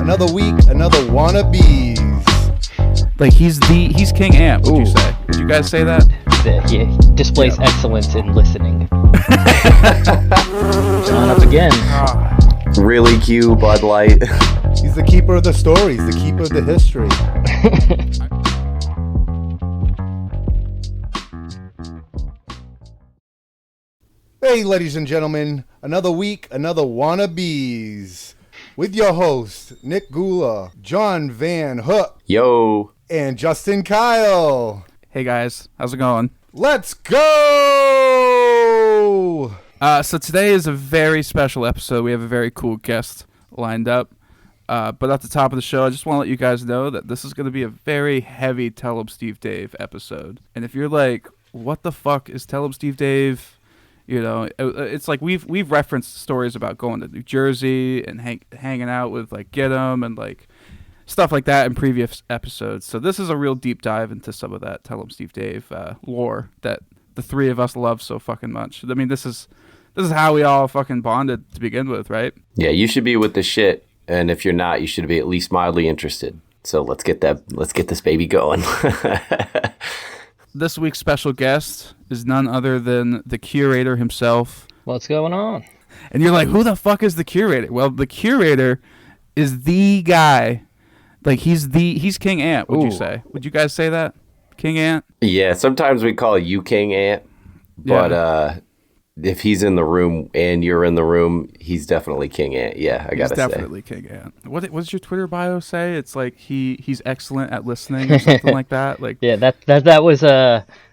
Another week, another Wannabeez. Like he's King Ant, would you say? Would you guys say that? He displays excellence in listening. John up again. Really cute Bud Light. He's the keeper of the stories, the keeper of the history. Hey, ladies and gentlemen, another week, another Wannabeez. With your hosts, Nick Gula, John Van Hook, Yo. and Justin Kyle. Hey guys, how's it going? Let's go! So today is a very special episode. We have a very cool guest lined up. But at the top of the show, I just want to let you guys know that this is going to be a very heavy Tell 'em Steve Dave episode. And if you're like, what the fuck is Tell 'em Steve Dave? You know, it's like we've referenced stories about going to New Jersey and hanging out with like Get 'em and like stuff like that in previous episodes. So this is a real deep dive into some of that Tell 'em Steve Dave lore that the three of us love so fucking much. I mean, this is how we all fucking bonded to begin with, right? Yeah, you should be with the shit, and if you're not, you should be at least mildly interested. So let's get this baby going. This week's special guest is none other than the Curator himself. What's going on? And you're like, who the fuck is the Curator? Well, the Curator is the guy. Like, he's King Ant, would you say? Would you guys say that? King Ant? Yeah, sometimes we call you King Ant, but if he's in the room and you're in the room, he's definitely King Ant. Yeah, I gotta say. He's definitely King Ant. What does your Twitter bio say? It's like he's excellent at listening or something like that. Like, yeah, that was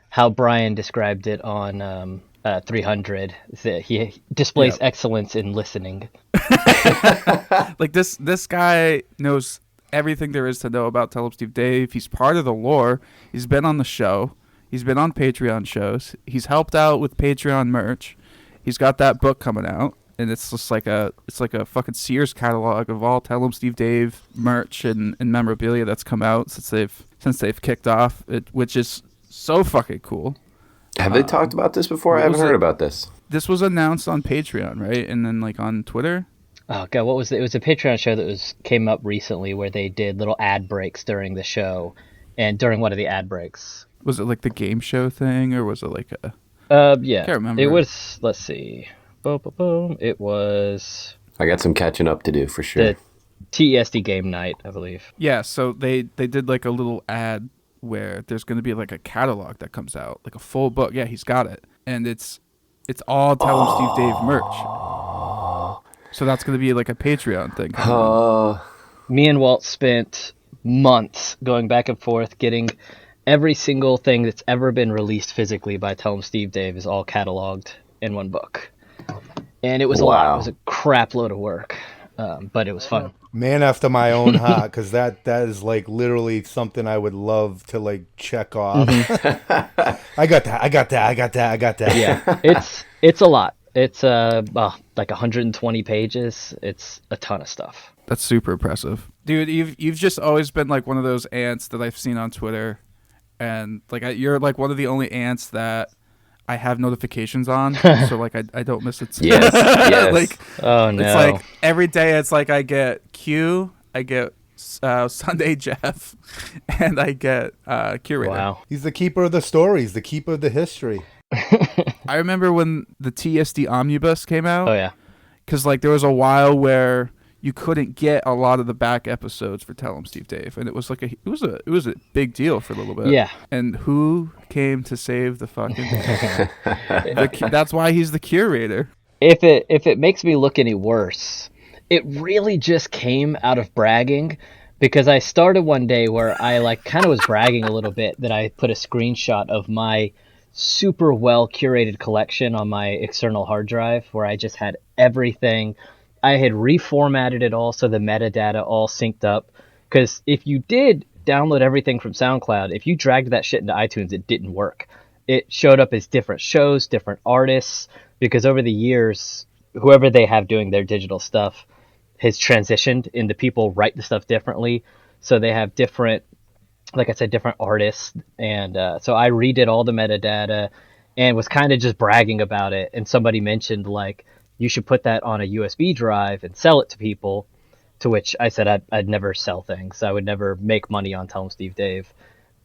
how Brian described it on 300. He displays excellence in listening. Like this guy knows everything there is to know about Tell 'em Steve Dave. He's part of the lore. He's been on the show. He's been on Patreon shows. He's helped out with Patreon merch. He's got that book coming out, and it's just like a fucking Sears catalog of all Tell 'em Steve Dave merch and memorabilia that's come out since they've kicked off, which is so fucking cool. Have they talked about this before? I haven't heard about this. This was announced on Patreon, right? And then like on Twitter. Oh god, what was it? It was a Patreon show that came up recently where they did little ad breaks during the show, and during one of the ad breaks. Was it like the game show thing, or was it like a... yeah. I can't remember. It was, let's see. Boom. It was... I got some catching up to do, for sure. The TESD game night, I believe. Yeah, so they did like a little ad where there's going to be like a catalog that comes out, like a full book. Yeah, he's got it. And it's all Tell 'em Steve Dave merch. So that's going to be like a Patreon thing. Me and Walt spent months going back and forth getting... Every single thing that's ever been released physically by Tell 'em Steve Dave is all cataloged in one book. And it was a lot. It was a crap load of work, but it was fun. Man after my own heart, because that is like literally something I would love to like check off. Mm-hmm. I got that. Yeah, it's a lot. It's like 120 pages. It's a ton of stuff. That's super impressive. Dude, you've just always been like one of those ants that I've seen on Twitter. And like you're like one of the only ants that I have notifications on, so like I don't miss it. Yes. Like, oh no! It's like every day. It's like I get Q, I get Sunday Jeff, and I get Curator. Wow, he's the keeper of the stories, the keeper of the history. I remember when the TSD Omnibus came out. Oh yeah, because like there was a while where you couldn't get a lot of the back episodes for Tell 'em Steve Dave, and it was like it was a big deal for a little bit. Yeah. And who came to save the fucking day? That's why he's the Curator. If it makes me look any worse, it really just came out of bragging, because I started one day where I like kind of was bragging a little bit that I put a screenshot of my super well curated collection on my external hard drive where I just had everything. I had reformatted it all so the metadata all synced up. Because if you did download everything from SoundCloud, if you dragged that shit into iTunes, it didn't work. It showed up as different shows, different artists, because over the years, whoever they have doing their digital stuff has transitioned into people write the stuff differently. So they have different, like I said, different artists. And so I redid all the metadata and was kind of just bragging about it. And somebody mentioned like, you should put that on a USB drive and sell it to people to which I said I'd never sell things. I would never make money on Tell 'em Steve Dave.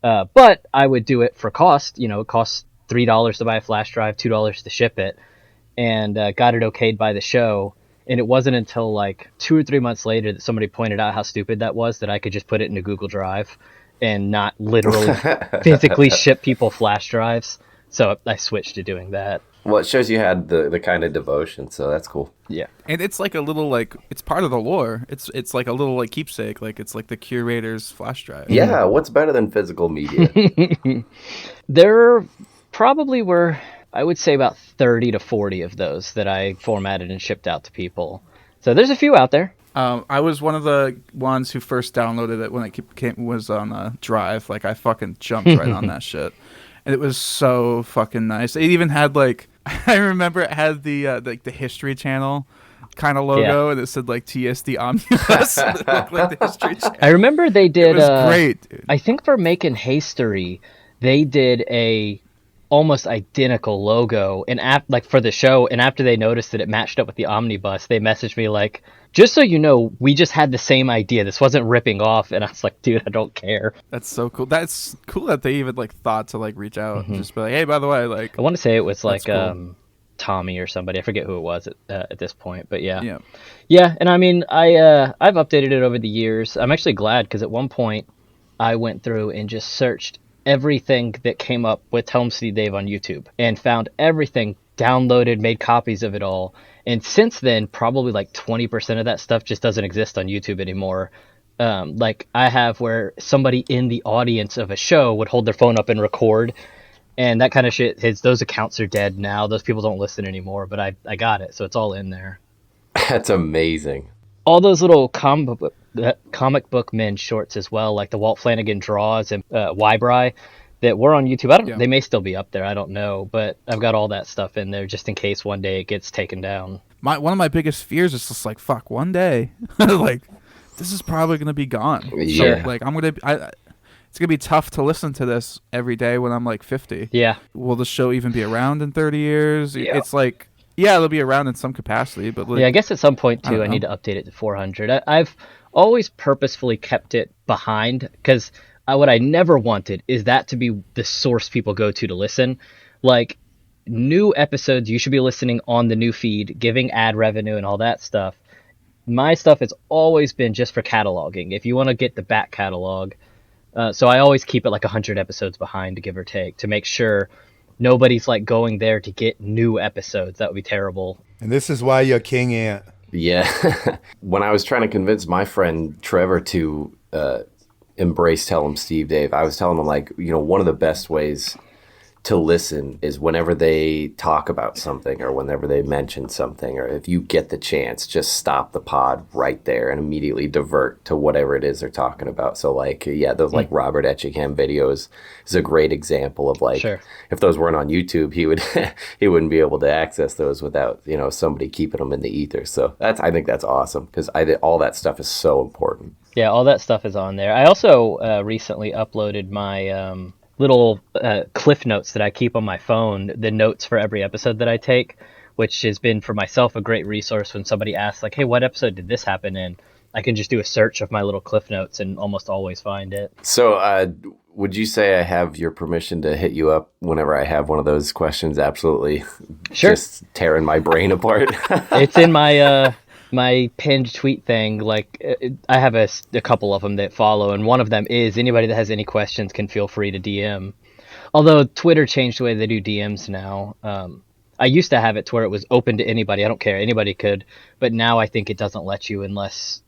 But I would do it for cost. It costs $3 to buy a flash drive, $2 to ship it, and got it okayed by the show. And it wasn't until like 2 or 3 months later that somebody pointed out how stupid that was, that I could just put it into Google Drive and not literally physically ship people flash drives. So I switched to doing that. Well, it shows you had the kind of devotion, so that's cool. Yeah. And it's like a little, like, it's part of the lore. It's like a little, like, keepsake. Like, it's like the Curator's flash drive. Yeah, what's better than physical media? There probably were, I would say, about 30 to 40 of those that I formatted and shipped out to people. So there's a few out there. I was one of the ones who first downloaded it when it was on Drive. Like, I fucking jumped right on that shit. And it was so fucking nice. It even had, like, I remember it had the History Channel kind of logo, and it said, like, TSD Omnibus. It looked like the History Channel. I remember they did... It was great, dude. I think for Making History, they did a almost identical logo and for the show, and after they noticed that it matched up with the omnibus, they messaged me like, just so you know, we just had the same idea, this wasn't ripping off. And I was like, dude, I don't care. That's so cool. That's cool that they even like thought to like reach out and just be like, hey, by the way, like, I want to say it was like cool. Tommy or somebody, I forget who it was at this point, but yeah. And I mean, I've updated it over the years. I'm actually glad, because at one point I went through and just searched everything that came up with Tell 'em Steve Dave on YouTube and found everything, downloaded, made copies of it all. And since then, probably like 20% of that stuff just doesn't exist on YouTube anymore. Like I have where somebody in the audience of a show would hold their phone up and record, and that kind of shit, those accounts are dead now. Those people don't listen anymore, but I got it. So it's all in there. That's amazing. All those little comic book men shorts as well, like the Walt Flanagan draws and Wybry that were on YouTube. They may still be up there, I don't know, but I've got all that stuff in there just in case one day it gets taken down. One of my biggest fears is just like, fuck, one day, like this is probably gonna be gone. Yeah. So, like it's gonna be tough to listen to this every day when I'm like 50. Yeah. Will the show even be around in 30 years? Yeah. It's like, yeah, it'll be around in some capacity, but like, yeah, I guess at some point too, I need to update it to 400. I've always purposefully kept it behind, because what I never wanted is that to be the source people go to listen. Like, new episodes, you should be listening on the new feed, giving ad revenue and all that stuff. My stuff has always been just for cataloging, if you want to get the back catalog. So I always keep it like 100 episodes behind, give or take, to make sure nobody's like going there to get new episodes. That would be terrible. And this is why you're King Ant. Yeah. When I was trying to convince my friend Trevor to embrace Tell 'em Steve Dave, I was telling him, like, one of the best ways to listen is whenever they talk about something or whenever they mention something, or if you get the chance, just stop the pod right there and immediately divert to whatever it is they're talking about. So like, those like Robert Etchingham videos is a great example of like, if those weren't on YouTube, he wouldn't be able to access those without, somebody keeping them in the ether. So I think that's awesome, because all that stuff is so important. Yeah, all that stuff is on there. I also recently uploaded my little cliff notes that I keep on my phone, the notes for every episode that I take, which has been for myself a great resource when somebody asks like, hey, what episode did this happen in? I can just do a search of my little cliff notes and almost always find it. So would you say I have your permission to hit you up whenever I have one of those questions? Absolutely. Sure. Just tearing my brain apart. It's in my my pinned tweet thing. Like, I have a couple of them that follow, and one of them is anybody that has any questions can feel free to DM. Although Twitter changed the way they do DMs now. I used to have it to where it was open to anybody. I don't care, anybody could. But now I think it doesn't let you unless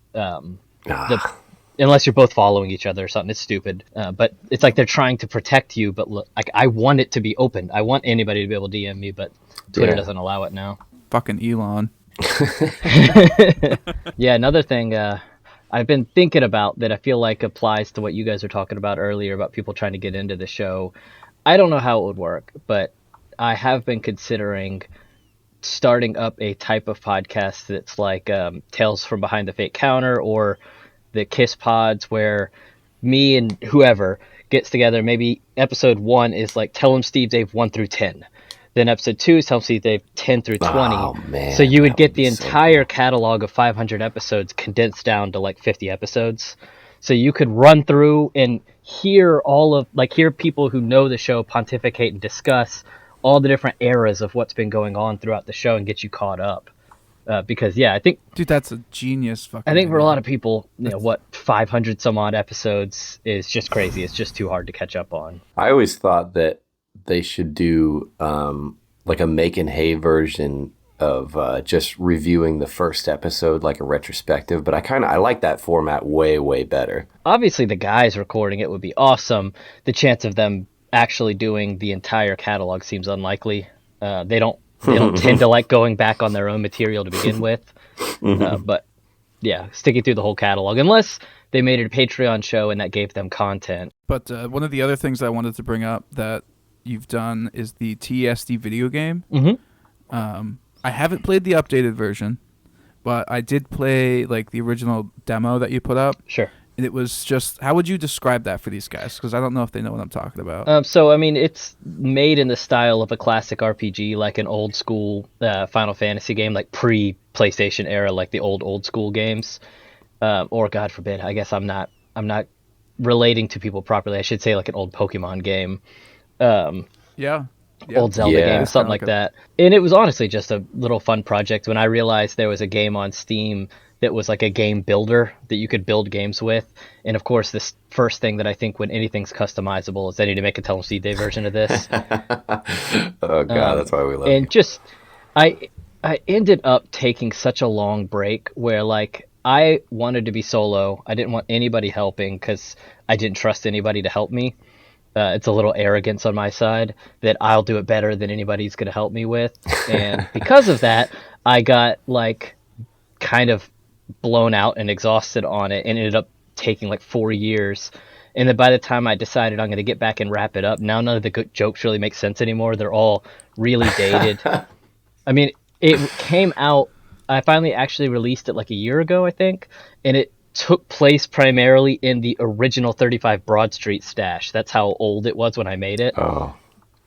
unless you're both following each other or something. It's stupid. But it's like they're trying to protect you. But look, like, I want it to be open. I want anybody to be able to DM me, but Twitter doesn't allow it now. Fucking Elon. Yeah, another thing I've been thinking about that I feel like applies to what you guys were talking about earlier about people trying to get into the show. I don't know how it would work, but I have been considering starting up a type of podcast that's like Tales from Behind the Fake Counter or the Kiss Pods, where me and whoever gets together. Maybe episode 1 is like Tell 'em Steve Dave 1 through 10. Then episode 2 is Helm Steve Dave 10 through 20. Oh, man, so you would that get would the be so entire cool. catalog of 500 episodes condensed down to like 50 episodes. So you could run through and hear hear people who know the show pontificate and discuss all the different eras of what's been going on throughout the show and get you caught up. Because I think Dude, that's a genius fucking for a idea. lot of people, 500 some odd episodes is just crazy. It's just too hard to catch up on. I always thought that they should do like a make and hay version of just reviewing the first episode, like a retrospective. But I like that format way better. Obviously, the guys recording it would be awesome. The chance of them actually doing the entire catalog seems unlikely. They don't tend to like going back on their own material to begin with. But yeah, sticking through the whole catalog, unless they made it a Patreon show and that gave them content. But one of the other things I wanted to bring up that you've done is the TSD video game. I haven't played the updated version, but I did play like the original demo that you put up. Sure. And it was just, how would you describe that for these guys? Because I don't know if they know what I'm talking about. So, I mean, it's made in the style of a classic RPG, like an old school Final Fantasy game, like pre-PlayStation era, like the old school games. Or, God forbid, I guess I'm not relating to people properly. I should say like an old Pokemon game. Yeah. Old Zelda Yeah. game, something like that. And it was honestly just a little fun project when I realized there was a game on Steam that was like a game builder that you could build games with. And of course, this first thing that I think when anything's customizable is I need to make a Tell 'em Steve Day version of this. Oh God, that's why we love And you. just, I ended up taking such a long break where like I wanted to be solo. I didn't want anybody helping because I didn't trust anybody to help me. It's a little arrogance on my side that I'll do it better than anybody's going to help me with. And because of that, I got like kind of blown out and exhausted on it and ended up taking like 4 years. And then by the time I decided I'm going to get back and wrap it up, now none of the good jokes really make sense anymore. They're all really dated. I mean, it came out, I finally actually released it like a year ago, I think. And it took place primarily in the original 35 Broad Street stash. That's how old it was when I made it. Oh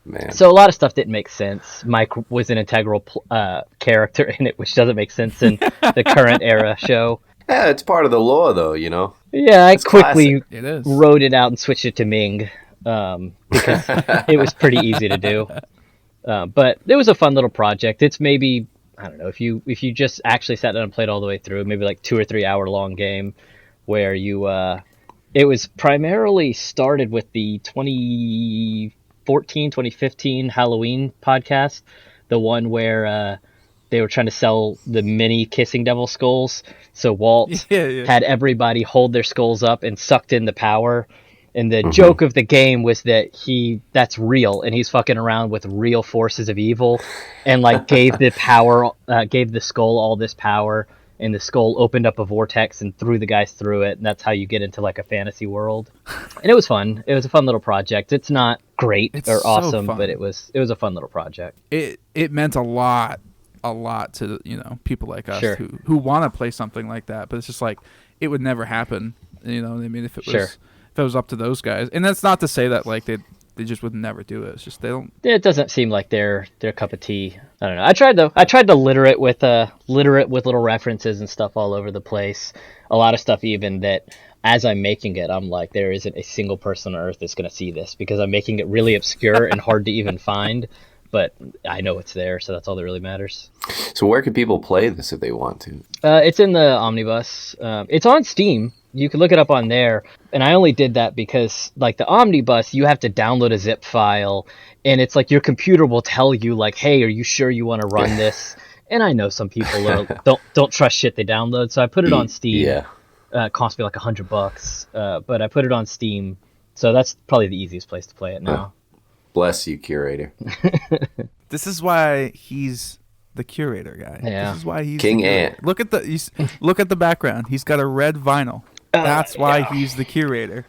man. So a lot of stuff didn't make sense. Mike was an integral character in it, which doesn't make sense in the current era show. Yeah, it's part of the lore, though. You know. Yeah, I quickly classic. It is. wrote it out and switched it to Ming because it was pretty easy to do. But it was a fun little project. It's maybe, I don't know, if you just actually sat down and played all the way through, maybe like 2 or 3 hour long game where you it was primarily started with the 2015 Halloween podcast, the one where they were trying to sell the mini Kissing Devil skulls. So Walt Yeah. had everybody hold their skulls up and sucked in the power. And the joke of the game was that that's real, and he's fucking around with real forces of evil, and like gave the skull all this power, and the skull opened up a vortex and threw the guys through it, and that's how you get into like a fantasy world. And it was fun. It was a fun little project. It's not great It's or so awesome, fun. but it was a fun little project. It meant a lot to people like us Sure. who want to play something like that, but it's just like it would never happen. You know what I mean? If it was Sure. if it was up to those guys, and that's not to say that like they just would never do it. It's just they don't. It doesn't seem like their cup of tea. I don't know. I tried to litter it with little references and stuff all over the place. A lot of stuff even that as I'm making it, I'm like, there isn't a single person on earth that's going to see this because I'm making it really obscure and hard to even find. But I know it's there, so that's all that really matters. So where can people play this if they want to? It's in the Omnibus. It's on Steam. You can look it up on there. And I only did that because, like, the Omnibus, you have to download a zip file. And it's like your computer will tell you, like, hey, are you sure you want to run this? And I know some people don't trust shit they download. So I put it on Steam. Yeah. It cost me like $100. But I put it on Steam. So that's probably the easiest place to play it now. Bless you, Curator. This is why he's the curator guy. Yeah. This is why he's King the curator. Ant. Look at the background. He's got a red vinyl. That's why he's the curator.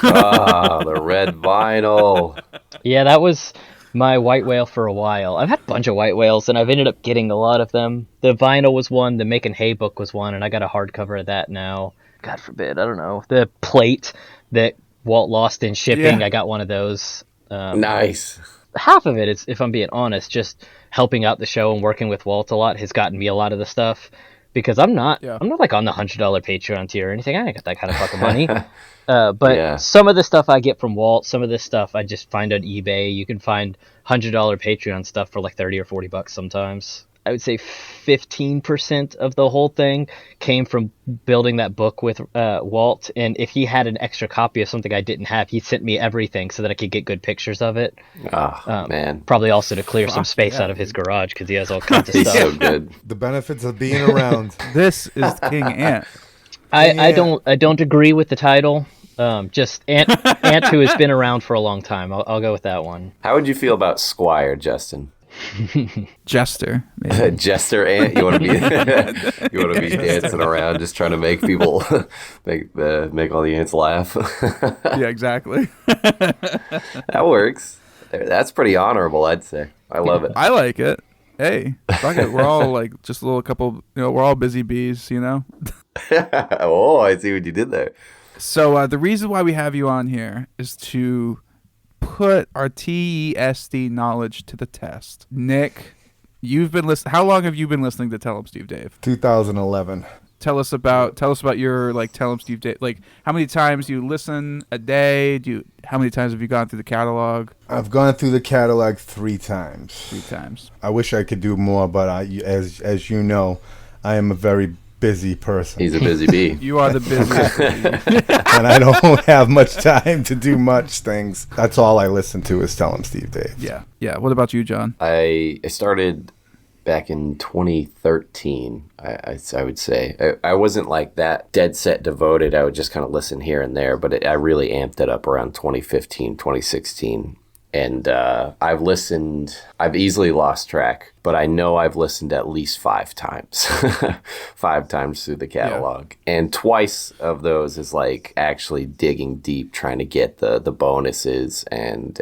Ah, the red vinyl. Yeah, that was my white whale for a while. I've had a bunch of white whales, and I've ended up getting a lot of them. The vinyl was one, the Making Hay book was one, and I got a hardcover of that now. God forbid, I don't know. The plate that Walt lost in shipping, Yeah. I got one of those. Nice. half of it is, if I'm being honest, just helping out the show and working with Walt a lot has gotten me a lot of the stuff, because I'm not like on the $100 Patreon tier or anything. I ain't got that kind of fucking money. But some of the stuff I get from Walt, some of this stuff I just find on eBay. You can find $100 Patreon stuff for like 30 or $40 sometimes. I would say 15% of the whole thing came from building that book with Walt. And if he had an extra copy of something I didn't have, he sent me everything so that I could get good pictures of it. Oh, man. Probably also to clear some space out of his garage, because he has all kinds of He's stuff. so good. The benefits of being around. This is King Ant. I don't agree with the title. Just Ant who has been around for a long time. I'll go with that one. How would you feel about Squire, Justin? Jester, maybe. Jester Ant? You want to be dancing around just trying to make people make all the ants laugh? Yeah, exactly. That works. That's pretty honorable, I'd say. I love it. I like it. Hey, fuck it. We're all like just a little couple. We're all busy bees. Oh, I see what you did there. So the reason why we have you on here is to put our TESD knowledge to the test. Nick, you've been listening. How long have you been listening to Tell 'em Steve Dave? 2011. Tell us about your like Tell 'em Steve Dave. Like, how many times do you listen a day? How many times have you gone through the catalog? I've gone through the catalog 3 times. 3 times. I wish I could do more, but as you know, I am a very busy person. He's a busy bee. You are the busiest. And I don't have much time to do much things. That's all I listen to is Tell 'em Steve Dave. Yeah. What about you, John? I started back in 2013, I would say. I wasn't like that dead set devoted. I would just kind of listen here and there, but I really amped it up around 2015, 2016. And I've easily lost track, but I know I've listened at least 5 times, 5 times through the catalog. Yeah. And twice of those is like actually digging deep, trying to get the bonuses and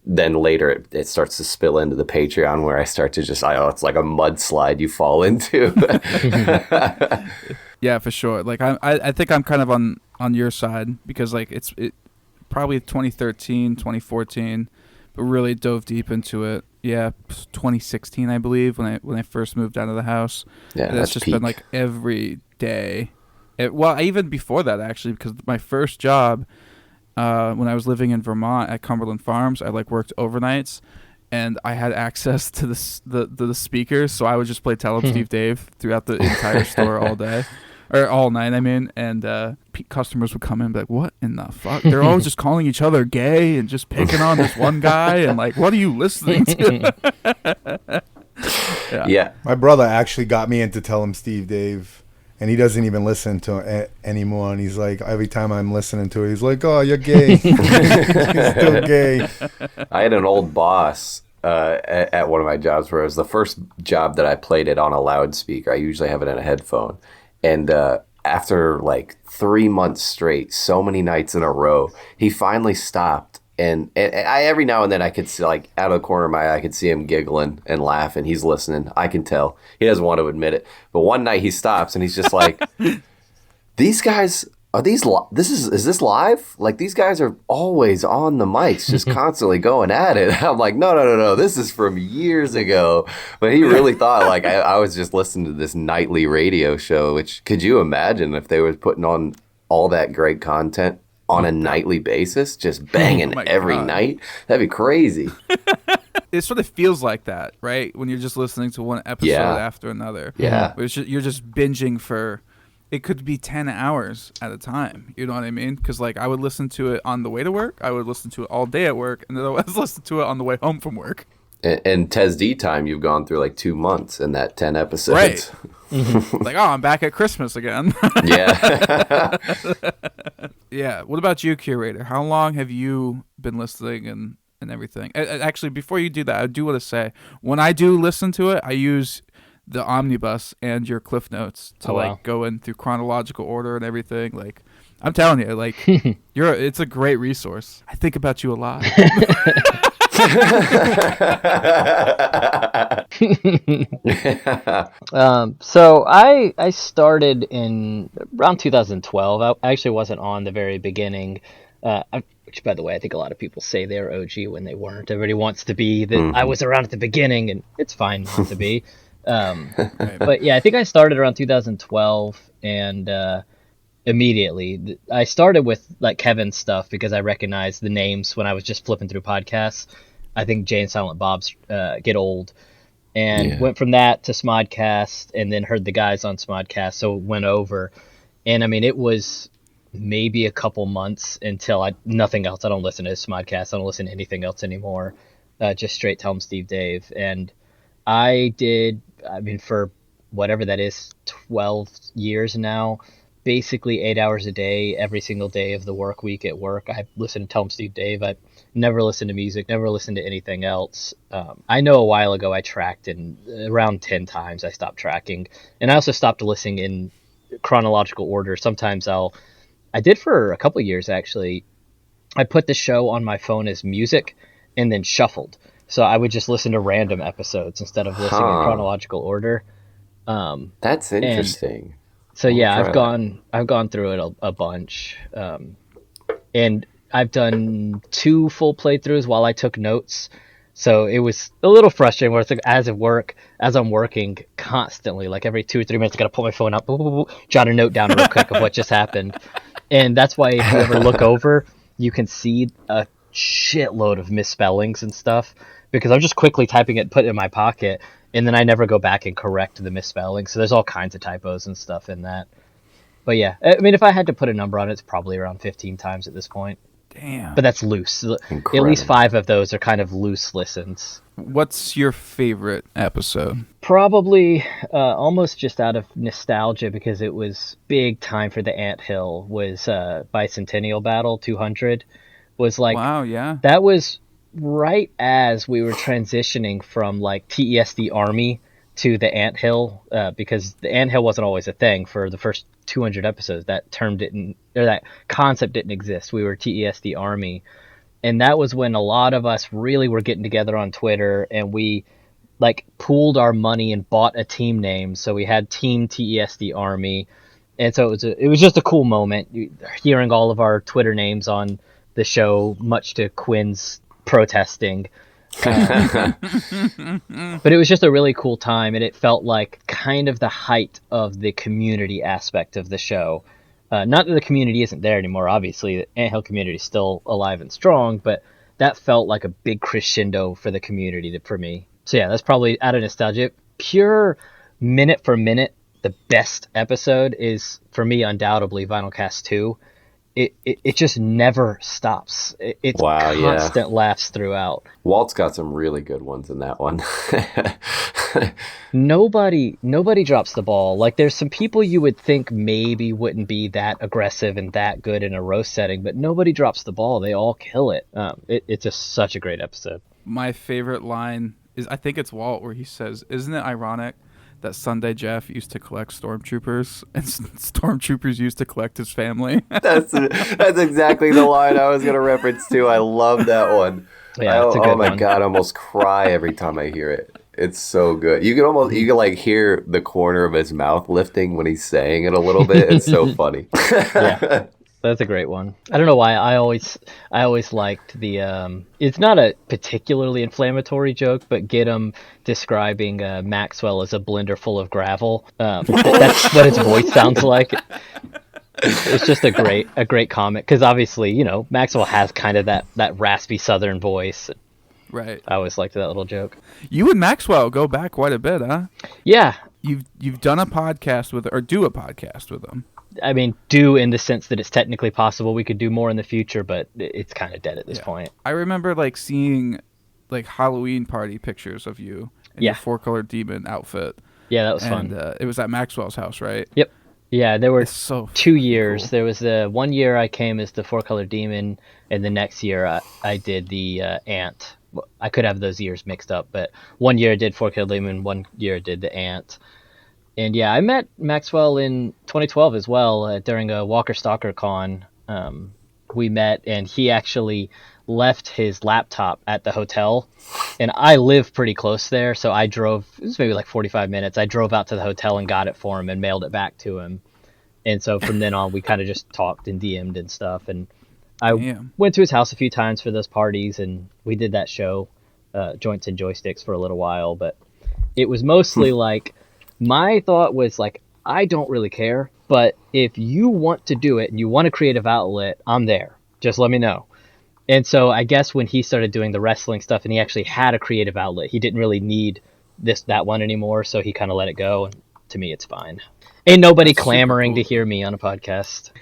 then later it starts to spill into the Patreon where I start to just, it's like a mudslide you fall into. Yeah, for sure. Like I think I'm kind of on your side, because like it probably 2013, 2014, but really dove deep into it. Yeah, 2016, I believe, when I first moved out of the house. Yeah, and that's just peak. Been like every day. Even before that, actually, because my first job, when I was living in Vermont at Cumberland Farms, I like worked overnights, and I had access to the speakers, so I would just play Tell 'em Steve Dave throughout the entire store all day. Or all night, I mean, and customers would come in and be like, what in the fuck? They're always just calling each other gay and just picking on this one guy, and like, what are you listening to? Yeah. My brother actually got me into Tell 'em Steve Dave, and he doesn't even listen to it anymore, and he's like, every time I'm listening to it, he's like, oh, you're gay. He's still gay. I had an old boss at one of my jobs where it was the first job that I played it on a loudspeaker. I usually have it in a headphone. And after like 3 months straight, so many nights in a row, he finally stopped. And I every now and then I could see, like, out of the corner of my eye, I could see him giggling and laughing. He's listening. I can tell. He doesn't want to admit it. But one night he stops and he's just like, these guys, is this live? Like, these guys are always on the mics, just constantly going at it. I'm like, no. This is from years ago. But he really thought, like, I was just listening to this nightly radio show, which, could you imagine if they were putting on all that great content on a nightly basis, just banging every night? That'd be crazy. It sort of feels like that, right? When you're just listening to one episode after another. Yeah. You're just binging for... It could be 10 hours at a time. You know what I mean? Because like I would listen to it on the way to work. I would listen to it all day at work. And then I would listen to it on the way home from work. And TESD time, you've gone through like 2 months in that 10 episodes. Right. Like, oh, I'm back at Christmas again. Yeah. Yeah. What about you, Curator? How long have you been listening and everything? Actually, before you do that, I do want to say, when I do listen to it, I use the omnibus and your cliff notes to go in through chronological order and everything. Like, I'm telling you, like, it's a great resource. I think about you a lot. So I started in around 2012. I actually wasn't on the very beginning. Which, by the way, I think a lot of people say they're OG when they weren't. Everybody wants to be that I was around at the beginning, and it's fine not to be. But yeah, I think I started around 2012, and immediately I started with like Kevin's stuff because I recognized the names when I was just flipping through podcasts. I think Jay and Silent Bob's Get Old, and went from that to Smodcast, and then heard the guys on Smodcast, so went over. And I mean, it was maybe a couple months until nothing else. I don't listen to Smodcast. I don't listen to anything else anymore. Just straight Tell 'em Steve Dave. And I mean, for whatever that is, 12 years now, basically 8 hours a day, every single day of the work week at work, I listen to Tell 'em Steve Dave. I never listened to music, never listened to anything else. I know a while ago I tracked, and around 10 times I stopped tracking. And I also stopped listening in chronological order. Sometimes I did for a couple of years, actually. I put the show on my phone as music and then shuffled. So I would just listen to random episodes instead of listening in chronological order. That's interesting. So yeah, I've gone through it a bunch. And I've done 2 full playthroughs while I took notes. So it was a little frustrating where it's like, as I'm working constantly, like every 2 or 3 minutes, I got to pull my phone up, jot a note down real quick of what just happened. And that's why if you ever look over, you can see a shitload of misspellings and stuff, because I'm just quickly typing it, put it in my pocket, and then I never go back and correct the misspelling. So there's all kinds of typos and stuff in that. But yeah, I mean, if I had to put a number on it, it's probably around 15 times at this point. Damn. But that's loose. Incredible. At least 5 of those are kind of loose listens. What's your favorite episode? Probably almost just out of nostalgia, because it was big time for the Anthill, was Bicentennial Battle 200. Was like, wow, yeah. That was right as we were transitioning from like TESD Army to the Anthill, because the Anthill wasn't always a thing for the first 200 episodes. That term didn't, or that concept didn't exist. We were TESD Army. And that was when a lot of us really were getting together on Twitter, and we like pooled our money and bought a team name. So we had Team TESD Army. And so it was just a cool moment, hearing all of our Twitter names on the show, much to Quinn's protesting. But it was just a really cool time, and it felt like kind of the height of the community aspect of the show. Not that the community isn't there anymore, obviously. The Anthill community is still alive and strong, but that felt like a big crescendo for the community for me. So yeah, that's probably out of nostalgia. Pure minute for minute, the best episode is, for me, undoubtedly Vinyl Cast 2. It just never stops. It's constant laughs throughout. Walt's got some really good ones in that one. Nobody drops the ball. Like, there's some people you would think maybe wouldn't be that aggressive and that good in a roast setting, but nobody drops the ball. They all kill it. It's just such a great episode. My favorite line is, I think it's Walt, where he says, "Isn't it ironic that Sunday Jeff used to collect stormtroopers and stormtroopers used to collect his family?" That's exactly the line I was going to reference too. I love that one. Yeah, it's a good one. God, I almost cry every time I hear it. It's so good. You can like hear the corner of his mouth lifting when he's saying it a little bit. It's so funny. Yeah. That's a great one. I don't know why I always liked the it's not a particularly inflammatory joke, but get him describing Maxwell as a blender full of gravel. That's what his voice sounds like. It's just a great comment, because obviously, you know, Maxwell has kind of that raspy Southern voice. Right. I always liked that little joke. You and Maxwell go back quite a bit, huh? Yeah. You've done a podcast with, or do a podcast with him. I mean, do in the sense that it's technically possible. We could do more in the future, but it's kind of dead at this point. I remember like seeing like Halloween party pictures of you in your 4-color demon outfit. Yeah, that was fun. It was at Maxwell's house, right? Yep. Yeah, there were so 2 years. Cool. There was the 1 year I came as the 4-color demon, and the next year I did the ant. I could have those years mixed up, but 1 year I did 4-color demon, 1 year I did the ant. And yeah, I met Maxwell in 2012 as well during a Walker Stalker Con. We met, and he actually left his laptop at the hotel. And I live pretty close there, so I drove, it was maybe like 45 minutes. I drove out to the hotel and got it for him and mailed it back to him. And so from then on, we kind of just talked and DM'd and stuff. And I Damn. went to his house a few times for those parties, and we did that show, Joints and Joysticks, for a little while. But it was mostly like, my thought was like, I don't really care, but if you want to do it and you want a creative outlet, I'm there. Just let me know. And so I guess when he started doing the wrestling stuff and he actually had a creative outlet, he didn't really need that one anymore, so he kind of let it go. And to me, it's fine. Ain't nobody clamoring to hear me on a podcast.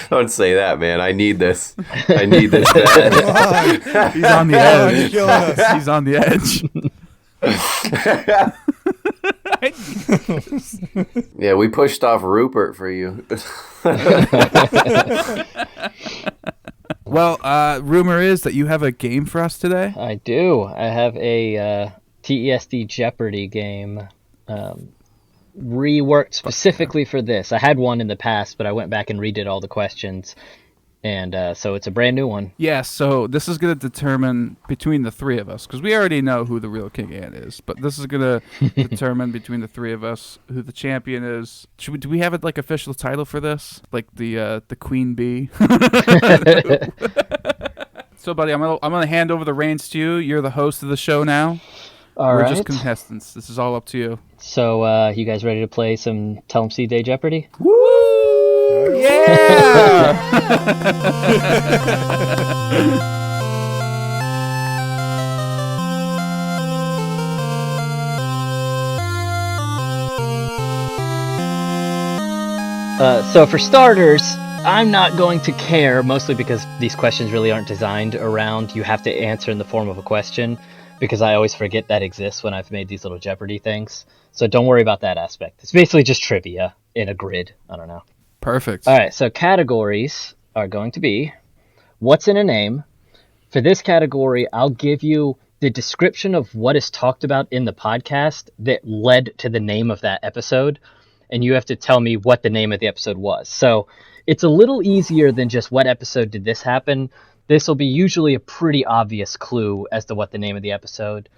Don't say that, man. I need this. I need this bad. He's on the edge. He's on the edge. Yeah, we pushed off Rupert for you. Well, rumor is that you have a game for us today. I do. I have a TESD Jeopardy game reworked specifically for this. I had one in the past, but I went back and redid all the questions. And so it's a brand new one. Yeah, so this is going to determine between the three of us, because we already know who the real King Ant is, but this is going to determine between the three of us who the champion is. Do we have a official title for this? Like the Queen Bee? So, buddy, I'm gonna hand over the reins to you. You're the host of the show now. We're just contestants. This is all up to you. So, you guys ready to play some Tell 'em Steve Day Jeopardy? Woo! Yeah! So for starters, I'm not going to care, mostly because these questions really aren't designed around you have to answer in the form of a question, because I always forget that exists when I've made these little Jeopardy things. So don't worry about that aspect. It's basically just trivia in a grid. I don't know. Perfect. All right, so categories are going to be what's in a name. For this category, I'll give you the description of what is talked about in the podcast that led to the name of that episode, and you have to tell me what the name of the episode was. So it's a little easier than just what episode did this happen. This will be usually a pretty obvious clue as to what the name of the episode.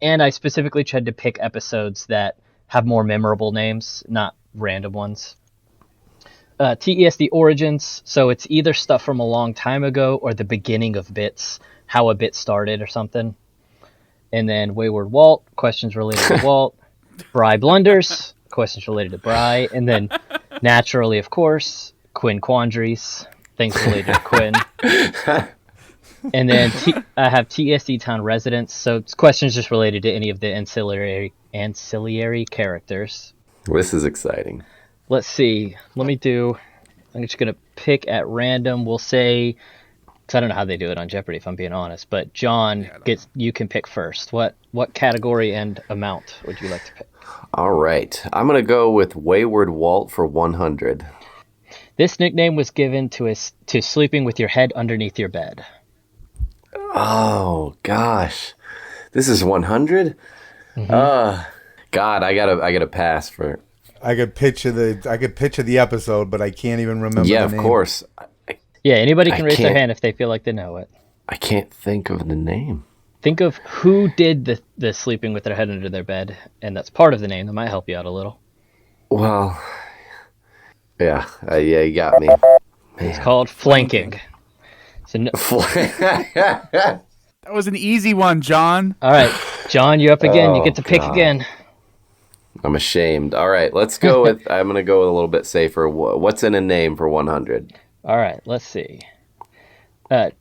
And I specifically tried to pick episodes that have more memorable names, not random ones. TESD origins, so it's either stuff from a long time ago or the beginning of bits, how a bit started or something. And then Wayward Walt, questions related to Walt. Bry blunders, questions related to Bry. And then naturally, of course, Quinn quandaries, things related to Quinn. And then I have TESD town residents, so it's questions just related to any of the ancillary characters. This is exciting. Let's see. I'm just going to pick at random. We'll say, because I don't know how they do it on Jeopardy, if I'm being honest, but John, you can pick first. What category and amount would you like to pick? All right. I'm going to go with Wayward Walt for 100. This nickname was given to sleeping with your head underneath your bed. Oh, gosh. This is 100? Mm-hmm. God, I gotta pass for... I could picture the episode, but I can't even remember the name. Yeah, of course. Yeah, anybody can raise their hand if they feel like they know it. I can't think of the name. Think of who did the sleeping with their head under their bed, and that's part of the name. That might help you out a little. Well, yeah, you got me. It's called flanking. So That was an easy one, John. All right, John, you're up again. You get to pick again. I'm ashamed. All right, let's go with... I'm going to go a little bit safer. What's in a name for 100? All right, let's see.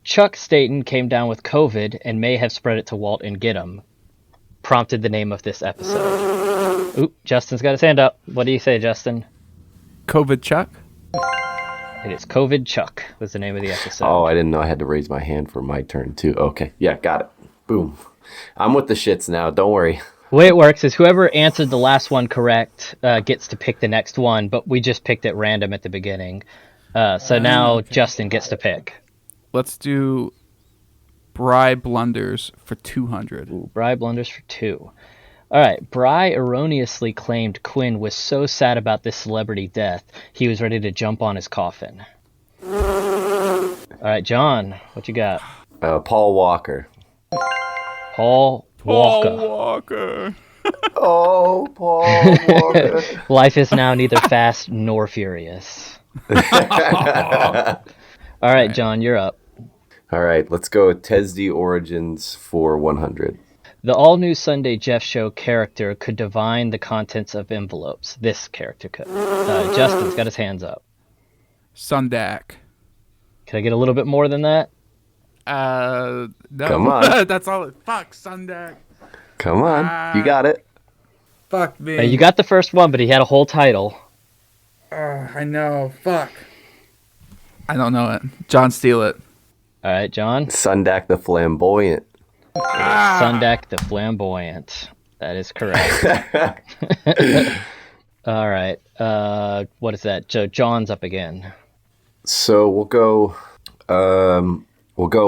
Chuck Staten came down with COVID and may have spread it to Walt and Gidim. Prompted the name of this episode. Oop, Justin's got his hand up. What do you say, Justin? COVID Chuck? It is COVID Chuck was the name of the episode. Oh, I didn't know I had to raise my hand for my turn, too. Okay, yeah, got it. Boom. I'm with the shits now. Don't worry. The way it works is whoever answered the last one correct gets to pick the next one, but we just picked at random at the beginning. So now Justin gets to pick. Let's do Bry blunders for 200. Ooh, Bry blunders for 2. All right. Bry erroneously claimed Quinn was so sad about this celebrity death, he was ready to jump on his coffin. All right, John, what you got? Paul Walker. Paul Walker. Oh, Paul Walker. Life is now neither fast nor furious. All right, John, you're up. All right, let's go with TESD Origins for 100. The all-new Sunday Jeff Show character could divine the contents of envelopes. This character could. Justin's got his hands up. Sundak. Can I get a little bit more than that? No. Come on. That's all. Fuck, Sundak. Come on, you got it. Fuck me. You got the first one, but he had a whole title. I know. Fuck. I don't know it. John, steal it. All right, John. Sundak the Flamboyant. Sundak the Flamboyant. That is correct. All right. What is that? John's up again. So we'll go.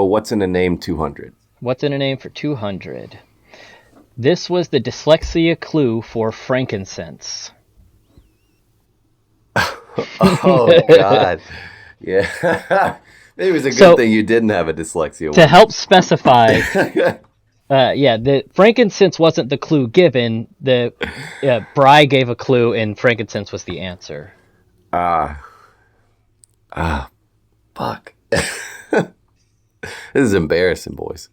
What's in a name 200? What's in a name for 200? This was the dyslexia clue for frankincense. Oh God. Yeah. Maybe it's a good thing you didn't have a dyslexia To one. help specify, the frankincense wasn't the clue given. The Bry gave a clue, and frankincense was the answer. Fuck. This is embarrassing, boys.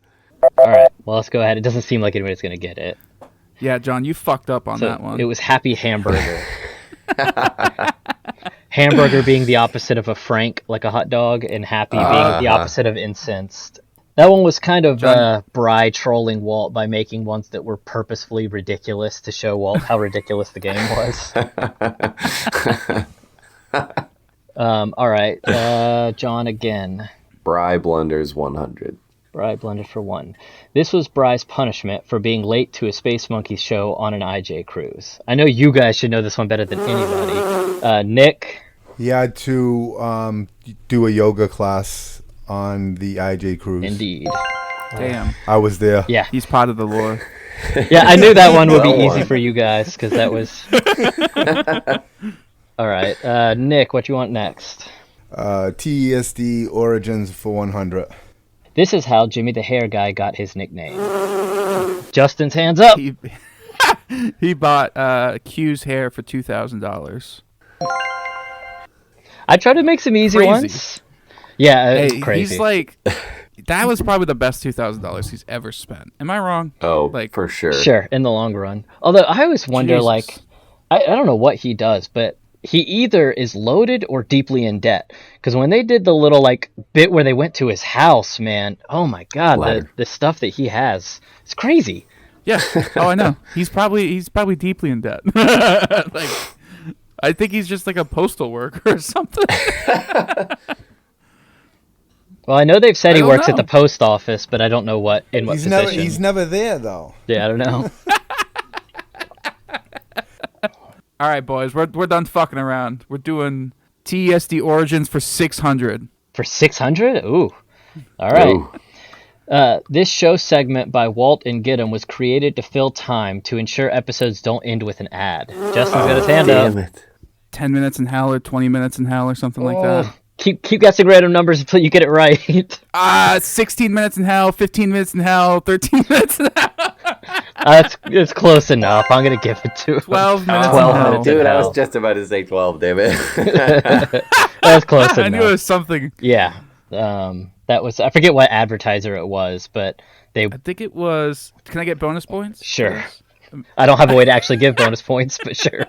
All right, well, let's go ahead. It doesn't seem like anybody's going to get it. Yeah, John, you fucked up on that one. It was Happy Hamburger. Hamburger being the opposite of a frank, like a hot dog, and happy being the opposite of incensed. That one was kind of Bry trolling Walt by making ones that were purposefully ridiculous to show Walt how ridiculous the game was. All right, John again. Bry blunders 100. Bry blundered for 1. This was Bry's punishment for being late to a Space Monkeys show on an IJ cruise. I know you guys should know this one better than anybody. Nick? He had to do a yoga class on the IJ cruise. Indeed. Damn. I was there. Yeah. He's part of the lore. Yeah, I knew that one would be Well easy won. for you guys, because that was... All right, Nick, what you want next? TESD Origins for 100. This is how Jimmy the Hair Guy got his nickname. Justin's hands up. He bought Q's hair for $2,000. I tried to make some easy Crazy. ones. Yeah, it's Hey, crazy. he's like, that was probably the best $2,000 he's ever spent. Am I wrong? Oh, Like, for sure. Sure, in the long run. Although I always wonder, Jesus. like, I don't know what he does, but he either is loaded or deeply in debt. Because when they did the little, like, bit where they went to his house, man, oh my God, the stuff that he has, it's crazy. Yeah. Oh, I know. He's probably deeply in debt. Like, I think he's just like a postal worker or something. Well, I know they've said I he don't works at know. the post office, but I don't know what He's position. never there though. Yeah, I don't know. All right, boys, we're done fucking around. We're doing TESD Origins for 600. For 600? Ooh. All right. Ooh. This show segment by Walt and Gidim was created to fill time to ensure episodes don't end with an ad. Justin's got his hand up. Damn it. 10 minutes in hell or 20 minutes in hell or something like that. Keep guessing random numbers until you get it right. 16 minutes in hell, 15 minutes in hell, 13 minutes in hell, It's close enough. I'm gonna give it to him. 12 minutes 12 in hell. minutes. Dude, I hell. was just about to say 12, damn it. That's close enough. I knew it was something. Yeah. That was, I forget what advertiser it was, but I think it was. Can I get bonus points? Sure. I don't have a way to actually give bonus points, but sure.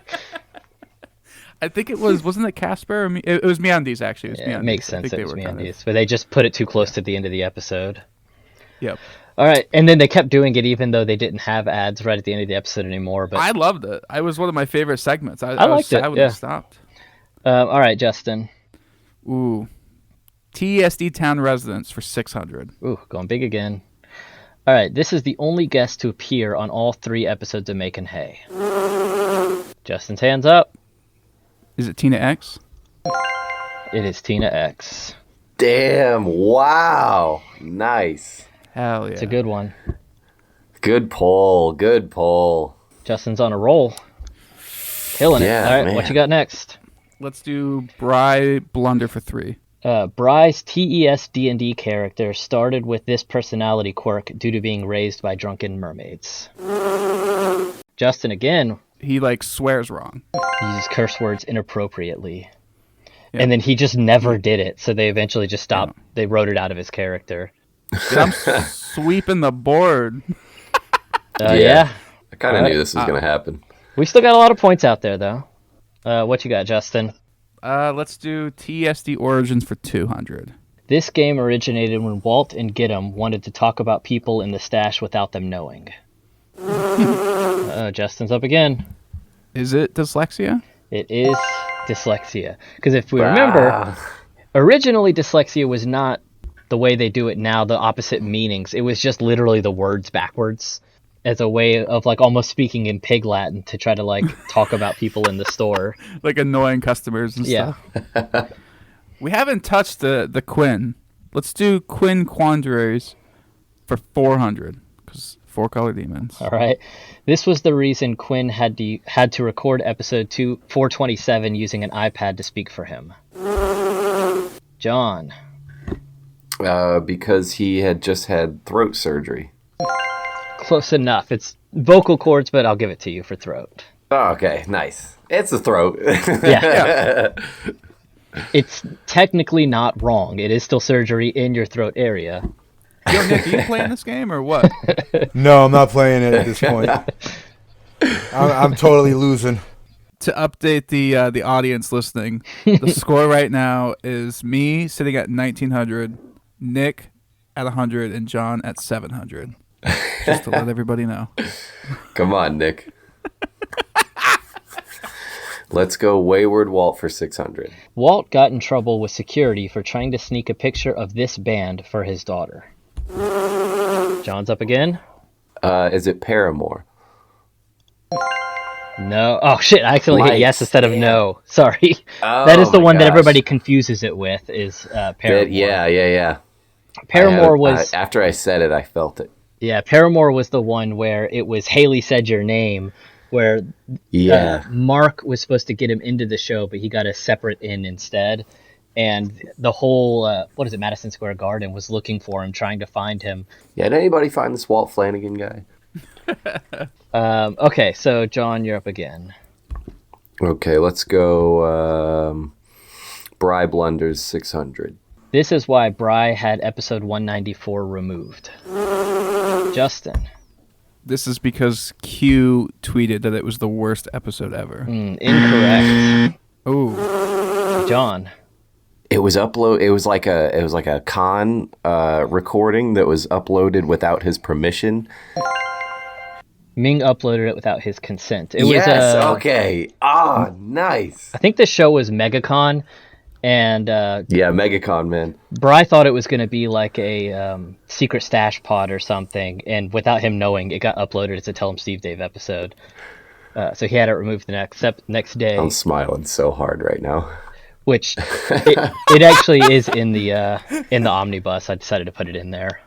I think it was. Wasn't it Casper? Or me? It was MeUndies, actually. It was Yeah, it MeUndies. makes I sense think that they it's were kind MeUndies, but they just put it too close to the end of the episode. Yep. All right, and then they kept doing it even though they didn't have ads right at the end of the episode anymore. But I loved it. It was one of my favorite segments. I liked it, I would yeah. have stopped. all right, Justin. Ooh. TESD Town Residents for 600. Ooh, going big again. All right, this is the only guest to appear on all 3 episodes of Making Hay. Justin's hands up. Is it Tina X? It is Tina X. Damn, wow. Nice. Hell yeah. It's a good one. Good poll, good poll. Justin's on a roll. Killing it. Yeah, All right, man. what you got next? Let's do Bry Blunder for 3. Bry's TES D&D character started with this personality quirk due to being raised by drunken mermaids. Justin again He like swears wrong. uses curse words inappropriately. And then he just never did it. So they eventually just stopped. They wrote it out of his character. Dude, I'm sweeping the board. Yeah. I kind of knew this was going to happen. We still got a lot of points out there, though. What you got, Justin? Let's do TSD Origins for 200. This game originated when Walt and Gidim wanted to talk about people in the stash without them knowing. Justin's up again. Is it dyslexia? It is dyslexia. Because if we remember, originally dyslexia was not the way they do it now, the opposite meanings. It was just literally the words backwards as a way of like almost speaking in pig Latin to try to like talk about people in the store. Like annoying customers and stuff. We haven't touched the Quinn. Let's do Quinn Quandaries for 400 because 4-color demons. All right. This was the reason Quinn had to record episode 427 using an iPad to speak for him. John. Because he had just had throat surgery. Close enough. It's vocal cords, but I'll give it to you for throat. Oh, okay, nice. It's a throat. Yeah. It's technically not wrong. It is still surgery in your throat area. Yo, Nick, are you playing this game or what? No, I'm not playing it at this point. I'm totally losing. To update the audience listening, the score right now is me sitting at 1900, Nick at 100, and John at 700. Just to let everybody know. Come on, Nick. Let's go Wayward Walt for 600. Walt got in trouble with security for trying to sneak a picture of this band for his daughter. John's up again. Is it Paramore? No. Oh, shit. I accidentally hit yes instead of no. Sorry. Oh, that is the my one that gosh. everybody confuses it with, is Paramore. Yeah. Paramore was... after I said it, I felt it. Yeah, Paramore was the one where it was Haley Said Your Name, where Mark was supposed to get him into the show, but he got a separate in instead. And the whole, Madison Square Garden was looking for him, trying to find him. Yeah, did anybody find this Walt Flanagan guy? Okay, so John, you're up again. Okay, let's go Bry Blunders 600. This is why Bry had episode 194 removed. Justin. This is because Q tweeted that it was the worst episode ever. Incorrect. Ooh. John. It was like a con recording that was uploaded without his permission. Ming uploaded it without his consent. It yes, was okay. Ah, nice. I think the show was MegaCon, and yeah, MegaCon, man. Bry thought it was going to be like a secret stash pod or something, and without him knowing, it got uploaded as a Tell 'em Steve Dave episode. So he had it removed the next day. I'm smiling so hard right now. Which it actually is in the omnibus. I decided to put it in there.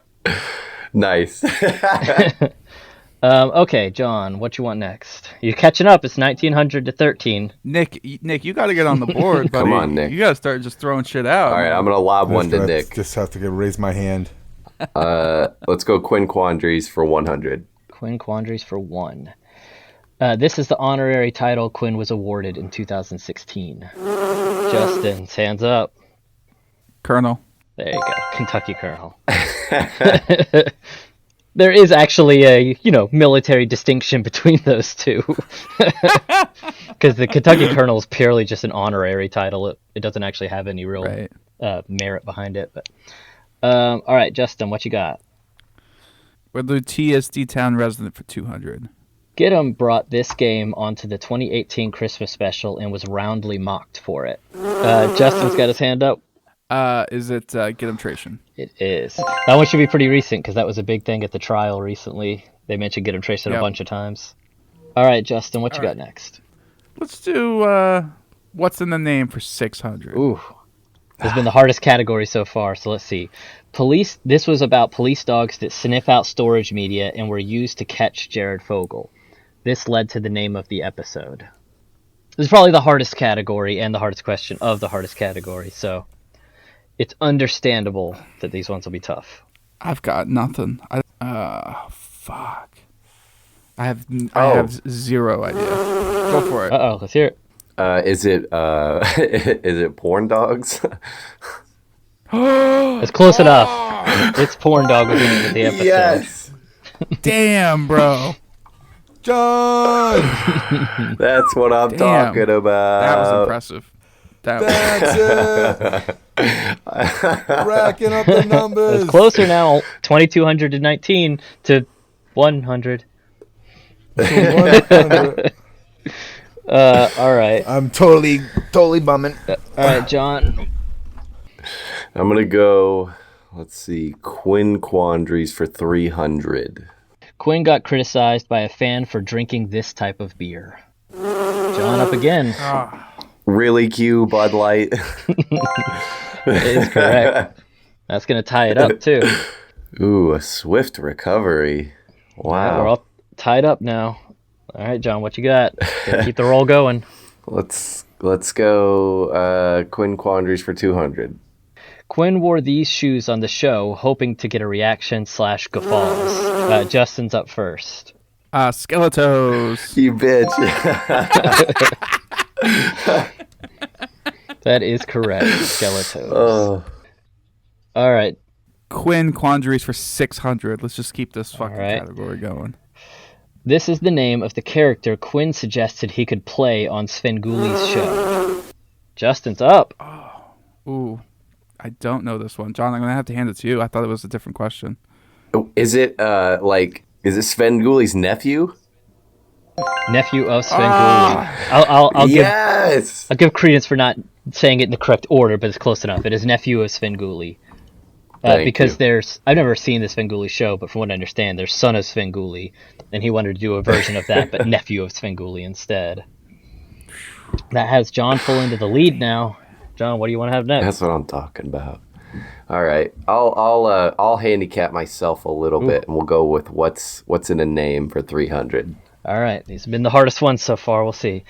Nice. Okay, John, what you want next? You're catching up. It's 1900 to 13. Nick, you got to get on the board, buddy. Come on, Nick. You got to start just throwing shit out. All right, I'm gonna lob one to Nick. Just have to raise my hand. Let's go Quinn Quandaries for 100. Quinn Quandaries for 1. This is the honorary title Quinn was awarded in 2016. Justin, hands up. Colonel. There you go. Kentucky Colonel. There is actually a, military distinction between those two. Because the Kentucky Colonel is purely just an honorary title. It doesn't actually have any real merit behind it. But all right, Justin, what you got? We'll do TSD Town Resident for 200. Gidim brought this game onto the 2018 Christmas special and was roundly mocked for it. Justin's got his hand up. Is it Gidim-tration? It is. That one should be pretty recent because that was a big thing at the trial recently. They mentioned Gidim-tration a bunch of times. All right, Justin, what you got next? Let's do What's in the Name for 600. Ooh. Has been the hardest category so far, so let's see. This was about police dogs that sniff out storage media and were used to catch Jared Fogle. This led to the name of the episode. This is probably the hardest category and the hardest question of the hardest category, so it's understandable that these ones will be tough. I've got nothing. Fuck. I have zero idea. Go for it. Uh-oh, let's hear it. Is it is it porn dogs? It's close enough. It's porn dog with the episode. Yes. Damn, bro. John! That's what I'm talking about. That was impressive. That's it! Racking up the numbers! It's closer now. 2,219 to 100. All right. I'm totally bumming. All right, John. I'm going to go, let's see, Quinn Quandaries for 300. Quinn got criticized by a fan for drinking this type of beer. John up again. Really, Q, Bud Light? That is correct. That's going to tie it up, too. Ooh, a swift recovery. Wow. We're all tied up now. All right, John, what you got? Gotta keep the roll going. Let's go Quinn Quandaries for 200. Quinn wore these shoes on the show, hoping to get a reaction / guffaws. Justin's up first. Skeletos. You bitch. That is correct. Skeletos. Oh. All right. Quinn Quandaries for 600. Let's just keep this fucking right. category going. This is the name of the character Quinn suggested he could play on Svengoolie's show. Justin's up. Ooh, I don't know this one. John, I'm going to have to hand it to you. I thought it was a different question. Is it Sven Gooley's nephew? Nephew of Svengoolie. I'll Yes! I'll give credence for not saying it in the correct order, but it's close enough. It is nephew of Svengoolie. Because I've never seen the Svengoolie show, but from what I understand, there's son of Svengoolie, and he wanted to do a version of that, but nephew of Svengoolie instead. That has John full into the lead now. John, what do you want to have next? That's what I'm talking about. All right, I'll handicap myself a little bit, and we'll go with what's in a name for 300. All right, these have been the hardest ones so far. We'll see.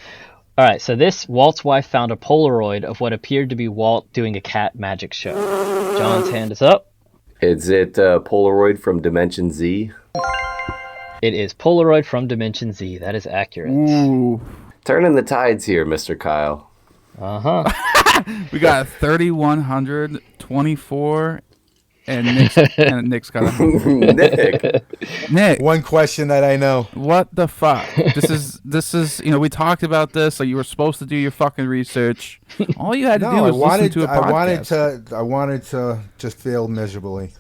All right, so Walt's wife found a Polaroid of what appeared to be Walt doing a cat magic show. John's hand is up. Is it Polaroid from Dimension Z? It is Polaroid from Dimension Z. That is accurate. Ooh. Turning the tides here, Mr. Kyle. Uh-huh. We got 3,100, 24, and Nick's got a Nick. One question that I know. What the fuck? This is we talked about this. Like, you were supposed to do your fucking research. All you had to do was listen to a podcast. I wanted to just fail miserably.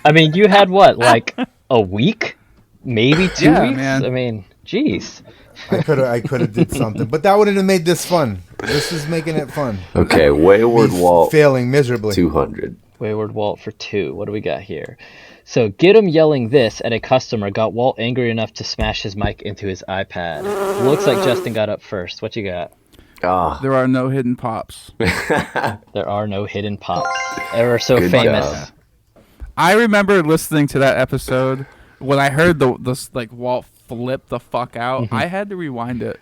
I mean, you had what, like a week? Maybe 2 weeks? Man. I mean, jeez. I could have did something, but that wouldn't have made this fun. This is making it fun. Okay, Wayward Walt. Failing miserably. 200. Wayward Walt for 2. What do we got here? So, get him yelling this at a customer got Walt angry enough to smash his mic into his iPad. Looks like Justin got up first. What you got? There are no hidden pops. There are no hidden pops. Ever so Good famous. job. I remember listening to that episode when I heard this Walt flip the fuck out. I had to rewind it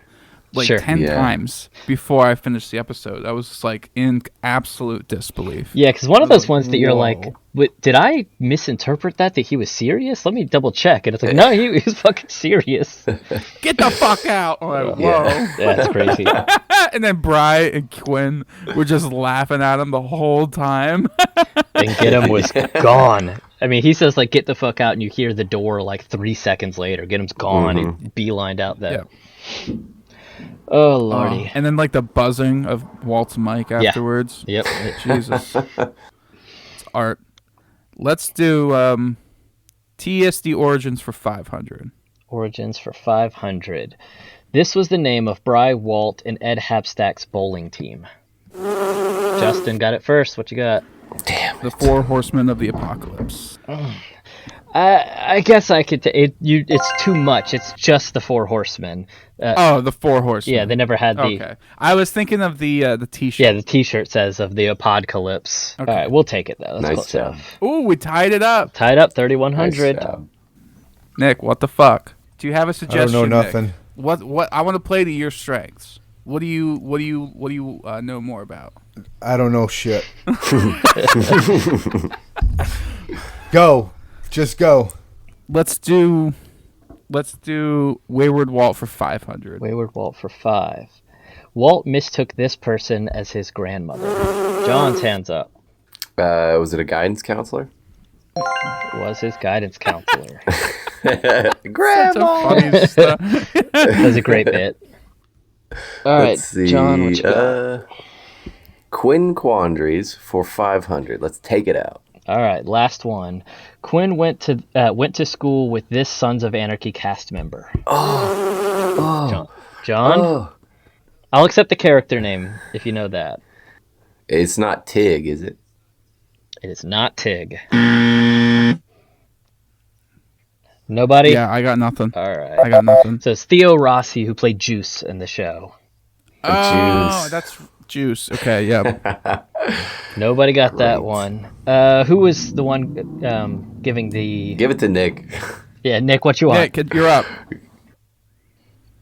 Sure. 10 Yeah. times before I finished the episode. I was just in absolute disbelief. Yeah, because one of those ones that you're whoa. like, did I misinterpret that he was serious? Let me double check. And it's like, no, he was fucking serious. Get the fuck out! I'm like, whoa. Yeah, that's crazy. And then Bri and Quinn were just laughing at him the whole time. And Get him was gone. I mean, he says, get the fuck out, and you hear the door 3 seconds later. Get him's gone. Mm-hmm. He beelined out there. Yeah. Oh, lordy. And then the buzzing of Walt's mic afterwards. Yep. Jesus. It's art. Let's do TSD Origins for 500. Origins for 500. This was the name of Bry, Walt, and Ed Hapstack's bowling team. Justin got it first. What you got? Damn. The Four Horsemen of the Apocalypse. I guess I could. It's too much. It's just the Four Horsemen. The Four Horsemen. Yeah, they never had the. Okay. I was thinking of the T-shirt. Yeah, the T-shirt says of the Apocalypse. Okay. All right, we'll take it though. That's Nice close job. enough. Ooh, we tied it up. Tied up, 3,100. Nice job. Nick, what the fuck? Do you have a suggestion? I don't know Nick? nothing. What? I want to play to your strengths. What do you know more about? I don't know shit. Go. Just go. Let's do Wayward Walt for 500. Wayward Walt for 5. Walt mistook this person as his grandmother. John's hands up. Was it a guidance counselor? Was his guidance counselor. Grandma! Funny stuff. That was a great bit. All right, Let's see. John, what you got? Quinn Quandaries for 500. Let's take it out. All right, last one. Quinn went to school with this Sons of Anarchy cast member. John? Oh. I'll accept the character name if you know that. It's not Tig, is it? It is not Tig. Nobody? Yeah, I got nothing. All right. I got nothing. So it's Theo Rossi who played Juice in the show. Oh, Juice. that's Juice. Okay, yeah. Nobody got that one. Who was the one giving the... Give it to Nick. Yeah, Nick, what you want? Nick, you're up.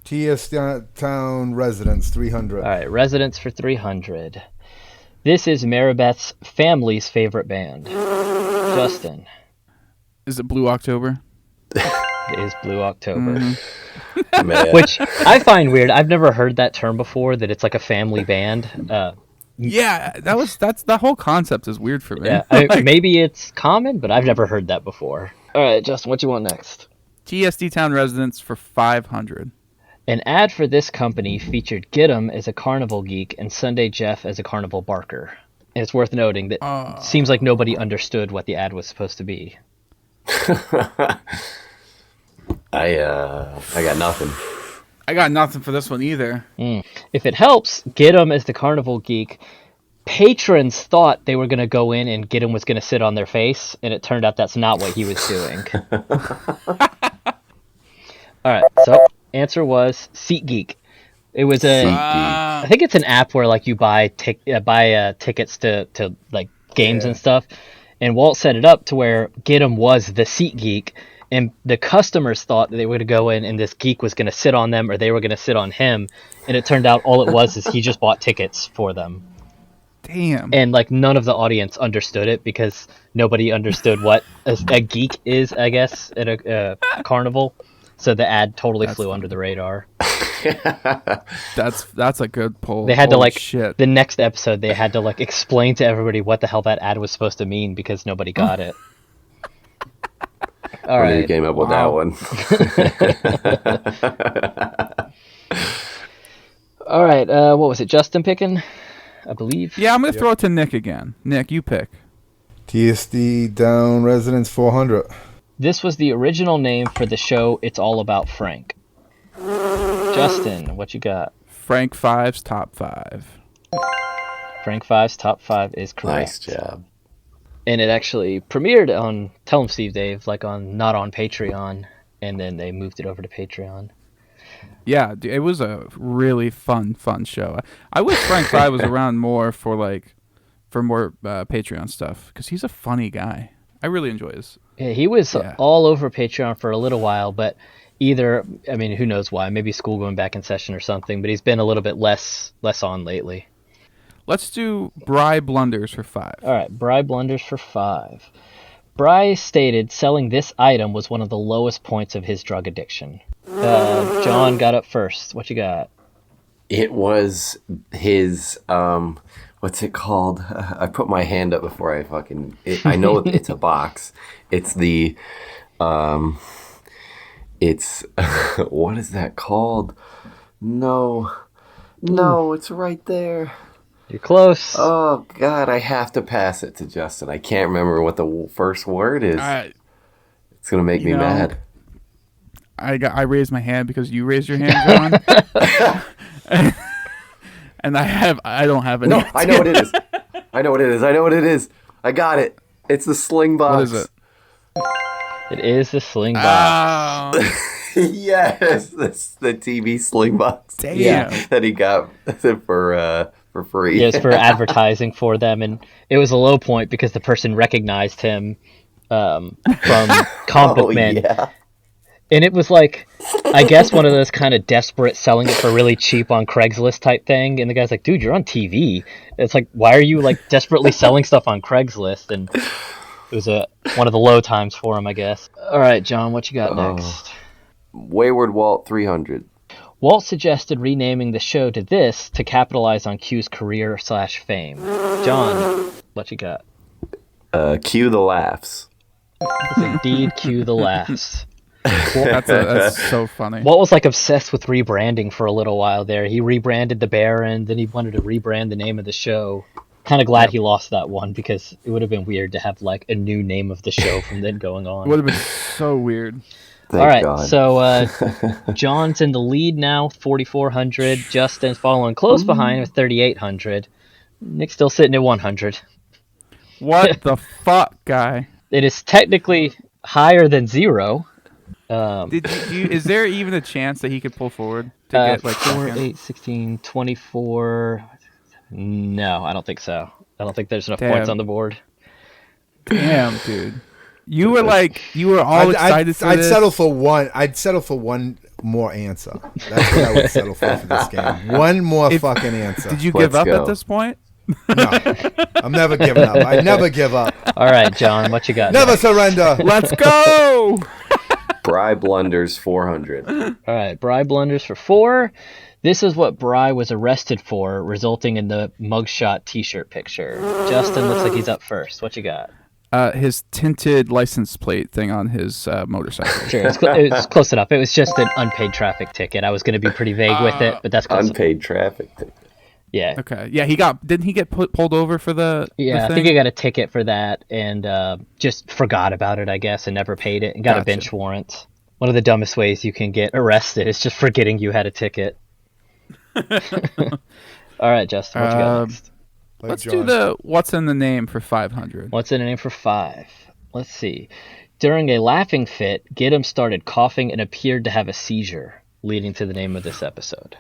TS Town Residents, 300. All right, Residents for 300. This is Maribeth's family's favorite band. Justin. Is it Blue October? It is Blue October. Mm-hmm. Man. Which I find weird. I've never heard that term before, that it's like a family band. Yeah, that's the whole concept is weird for me. Yeah, maybe it's common, but I've never heard that before. All right, Justin, what you want next? TSD Town Residents for 500. An ad for this company featured Gidim as a carnival geek and Sunday Jeff as a carnival barker. And it's worth noting that it seems like nobody understood what the ad was supposed to be. I got nothing. I got nothing for this one either. If it helps, Gidim as the carnival geek, patrons thought they were going to go in and Gidim was going to sit on their face, and it turned out that's not what he was doing. All right, so answer was SeatGeek. It was I think it's an app where like you buy tickets to like games and stuff, and Walt set it up to where Gidim was the SeatGeek. And the customers thought that they were going to go in and this geek was going to sit on them or they were going to sit on him. And it turned out all it was is he just bought tickets for them. Damn. And like none of the audience understood it because nobody understood what a geek is, I guess, at a carnival. So the ad totally flew under the radar. That's a good poll. They had Holy to shit. The next episode they had to explain to everybody what the hell that ad was supposed to mean because nobody got it. All right. You came up with that one. All right. What was it? Justin picking, I believe. Yeah, I'm gonna throw it to Nick again. Nick, you pick. TSD Down Residents, 400. This was the original name for the show It's All About Frank. Justin, what you got? Frank Five's top 5. Frank Five's top 5 is correct. Nice job. And it actually premiered on Tell 'em Steve Dave, not on Patreon, and then they moved it over to Patreon. Yeah, it was a really fun show. I wish Frank Five was around more for more Patreon stuff because he's a funny guy. I really enjoy his. Yeah, he was all over Patreon for a little while, but who knows why? Maybe school going back in session or something. But he's been a little bit less on lately. Let's do Bry Blunders for 5. All right, Bry Blunders for 5. Bry stated selling this item was one of the lowest points of his drug addiction. John got up first. What you got? It was his, what's it called? I put my hand up before I know it's a box. It's the, what is that called? No, it's right there. You're close. Oh, God, I have to pass it to Justin. I can't remember what the first word is. It's going to make me mad. I raised my hand because you raised your hand, John. And I don't have it. No, I know what it is. I know what it is. I got it. It's the sling box. What is it? It is the sling box. Oh. Yes, the TV sling box. Damn. Yeah. That he got for free. It was for advertising for them, and it was a low point because the person recognized him from Comic Book Men. Yeah. And it was I guess one of those kind of desperate selling it for really cheap on Craigslist type thing. And the guy's like, dude, you're on TV. It's like, why are you desperately selling stuff on Craigslist? And it was one of the low times for him, I guess. All right, John, what you got next? Wayward Walt 300. Walt suggested renaming the show to this to capitalize on Q's career/fame. John, what you got? Cue the laughs. It's indeed Q the laughs. That's so funny. Walt was like obsessed with rebranding for a little while there. He rebranded the Baron, then he wanted to rebrand the name of the show. Kind of glad he lost that one because it would have been weird to have like a new name of the show from then going on. It would have been so weird. Thank All right, God. so John's in the lead now, 4,400. Justin's following close behind with 3,800. Nick's still sitting at 100. What the fuck, guy? It is technically higher than 0. Is there even a chance that he could pull forward to get like 4, second? 8, 16, 24. No, I don't think so. I don't think there's enough Damn. points on the board. Damn, dude. You were all excited for I'd this. settle for one. I'd settle for one more answer. That's what I would settle for this game. One more fucking answer. Did you give Let's up go. at this point? No, I'm never giving up. I never give up. All right, John, what you got? Never surrender. Let's go! Bry blunders 400. All right, Bry blunders for 4. This is what Bry was arrested for, resulting in the mugshot T-shirt picture. Justin looks like he's up first. What you got? His tinted license plate thing on his motorcycle. Sure, it was close enough. It was just an unpaid traffic ticket. I was going to be pretty vague with it, but that's close enough. Unpaid traffic. Yeah. Okay. Yeah, didn't he get pulled over for the Yeah, the I thing? think I got a ticket for that and just forgot about it, I guess, and never paid it and got a Gotcha. bench warrant. One of the dumbest ways you can get arrested is just forgetting you had a ticket. All right, Justin, what you got next? Like Let's John. do the what's in the name for 500. What's in a name for 5? Let's see. During a laughing fit, Gidim started coughing and appeared to have a seizure, leading to the name of this episode.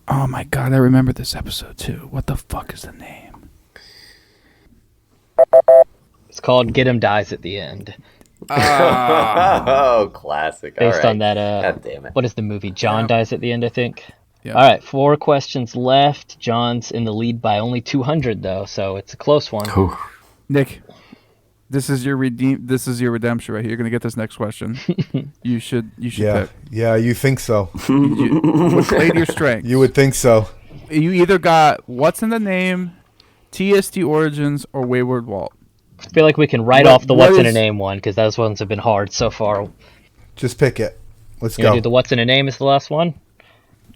Oh my god, I remember this episode too. What the fuck is the name? It's called Gidim Dies at the End. Oh, classic. All Based right. on that, God damn it. what is the movie? John Dies at the End, I think. Yeah. All right, 4 questions left. John's in the lead by only 200, though, so it's a close one. Whew. Nick, this is your redemption right here. You're gonna get this next question. you should Yeah, pick. yeah, you think so? What played your strength? You would think so. You either got what's in the name, TST Origins, or Wayward Walt. I feel like we can write What- off the what What's in a is- Name one, because those ones have been hard so far. Just pick it. Let's You gonna go. do the What's in a Name is the last one?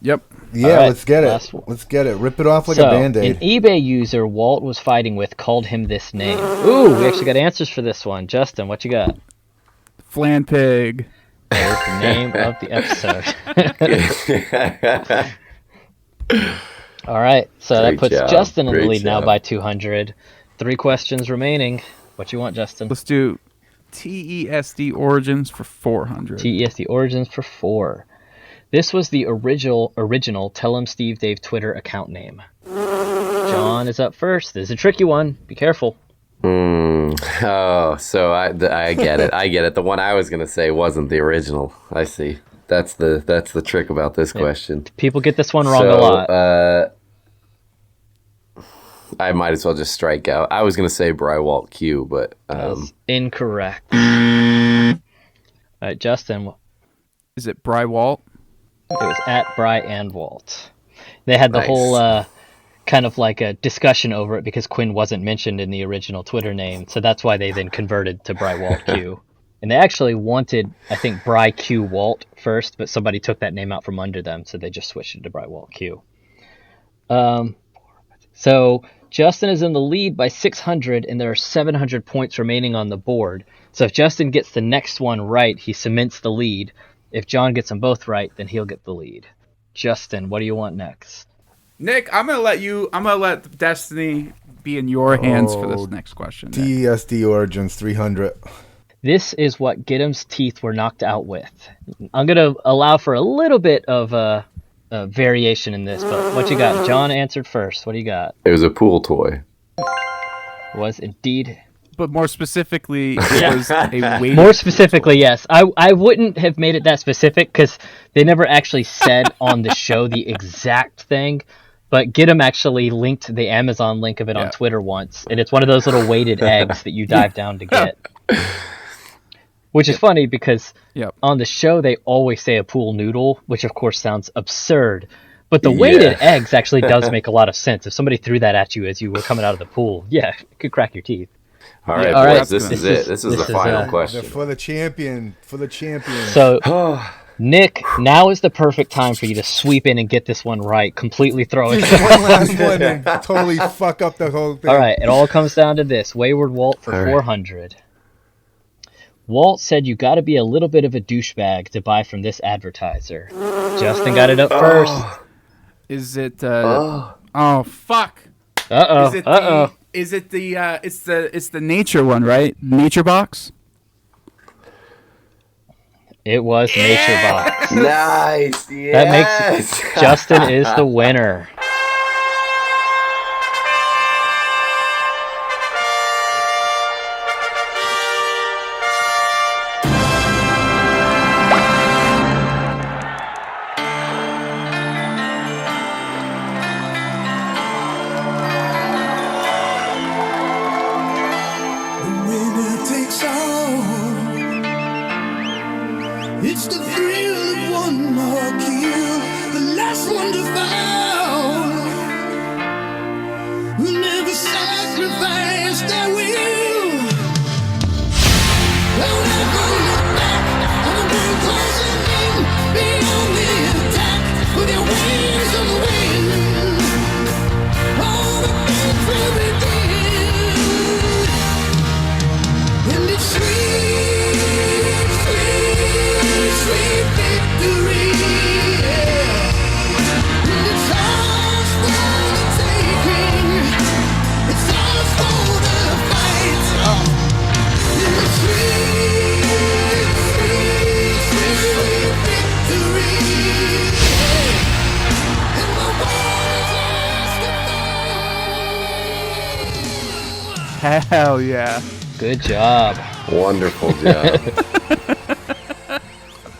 Yep. Yeah, All right, let's get last it. one. Let's get it. Rip it off like So, a band-aid. an eBay user Walt was fighting with called him this name. Ooh, we actually got answers for this one. Justin, what you got? Flan Pig. There's the name of the episode. All right, so that Great puts job. Justin in the Great lead now job. by 200. 3 questions remaining. What you want, Justin? Let's do TESD Origins for 400. TESD Origins for 4. This was the original Tell 'em Steve Dave Twitter account name. John is up first. This is a tricky one. Be careful. Oh, so I get it. I get it. The one I was gonna say wasn't the original. I see. That's the trick about this question. People get this one wrong a lot. I might as well just strike out. I was gonna say Bry Walt Q, but That's incorrect. All right, Justin. Is it Bry Walt? It was at Bry and Walt. They had the Nice. whole kind of like a discussion over it because Quinn wasn't mentioned in the original Twitter name, so that's why they then converted to Bry Walt Q. And they actually wanted, I think, Bry Q Walt first, but somebody took that name out from under them, so they just switched it to Bry Walt Q. So Justin is in the lead by 600, and there are 700 points remaining on the board. So if Justin gets the next one right, he cements the lead. If John gets them both right, then he'll get the lead. Justin, what do you want next? Nick, I'm gonna let Destiny be in your hands for this Oh, next question. Nick. TSD Origins 300. This is what Gidim's teeth were knocked out with. I'm going to allow for a little bit of variation in this, but what you got? John answered first. What do you got? it was a pool toy. Was indeed... But more specifically, it was a weighted. More specifically, yes. I wouldn't have made it that specific because they never actually said on the show the exact thing, but Gidim actually linked the Amazon link of it on Yeah. Twitter once, and it's one of those little weighted eggs that you dive down to get. Which is funny because Yep. on the show they always say a pool noodle, which of course sounds absurd. But the weighted eggs actually does make a lot of sense. If somebody threw that at you as you were coming out of the pool, yeah, it could crack your teeth. All right, all boys, right. this is it. This is the final question. For the champion. So, Nick, now is the perfect time for you to sweep in and get this one right. Completely throw it. Just one last one and totally fuck up the whole thing. All right, it all comes down to this. Wayward Walt for 400. Walt said you got to be a little bit of a douchebag to buy from this advertiser. Justin got it up first. Is it? Oh fuck! Is it the? It's the nature one, right? Nature Box. It was Nature Box. Nice. Yes. That makes Justin is the winner. It's the thrill of one more kill, the last one to fall. We'll never sacrifice their will. Don't ever look back on the world closing in. Be on the attack with your wings on the wind. All the things will begin, and it's sweet, sweet victory, yeah. And it's ours for the taking, it's ours for the fight. And it's sweet, sweet victory, yeah. And the war is ours to fight. Hell yeah! Good job. Wonderful job.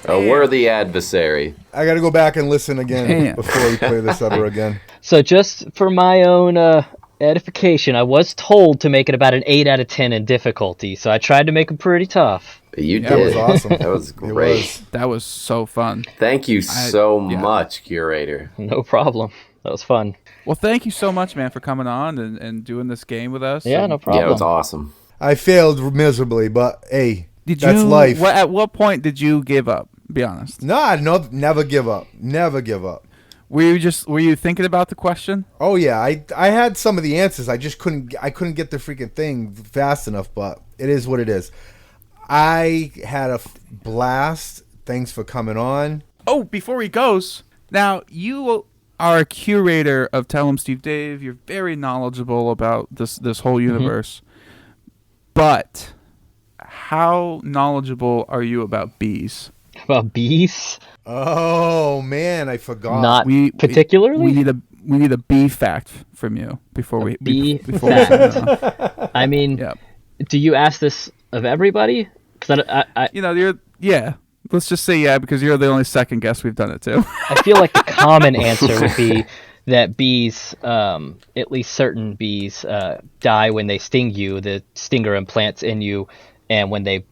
A worthy adversary. I got to go back and listen again Damn. before we play this ever again. So just for my own edification, I was told to make it about an 8 out of 10 in difficulty, so I tried to make them pretty tough. You Yeah, did. That was awesome. That was It great. was. That was so fun. Thank you so yeah. much, Curator. No problem. That was fun. Well, thank you so much, man, for coming on and doing this game with us. Yeah, And no problem. Yeah, it was awesome. I failed miserably, but hey, Did that's you? life. At what point did you give up? Be honest. No, never give up. Never give up. Were you thinking about the question? Oh yeah, I had some of the answers. I just couldn't get the freaking thing fast enough, but it is what it is. I had a blast. Thanks for coming on. Oh, before he goes, now you are a curator of Tell 'em Steve Dave. You're very knowledgeable about this whole universe. But how knowledgeable are you about bees? About bees? Oh man, I forgot. Not particularly? We need a bee fact from you before we bee before we sign off. I mean, Yeah. do you ask this of everybody? Because Let's just say yeah, because you're the only second guest we've done it to. I feel like the common answer would be that bees, at least certain bees, die when they sting you. The stinger implants in you, and when they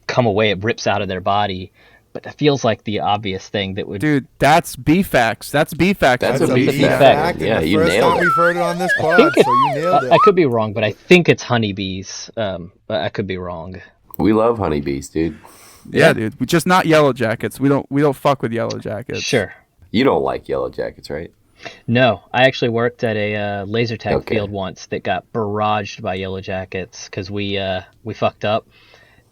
come away, it rips out of their body. But that feels like the obvious thing that would... Dude, that's bee facts. That's bee facts. That's That's a a bee bee fact. fact. Yeah, and the you first nailed time it. we've heard it on this pod, think so you nailed it. I could be wrong, but I think it's honeybees. But I could be wrong. We love honeybees, dude. Yeah, dude. We just not yellow jackets. We don't fuck with yellow jackets. Sure. You don't like yellow jackets, right? No, I actually worked at a laser tag Okay. field once that got barraged by yellow jackets because we fucked up.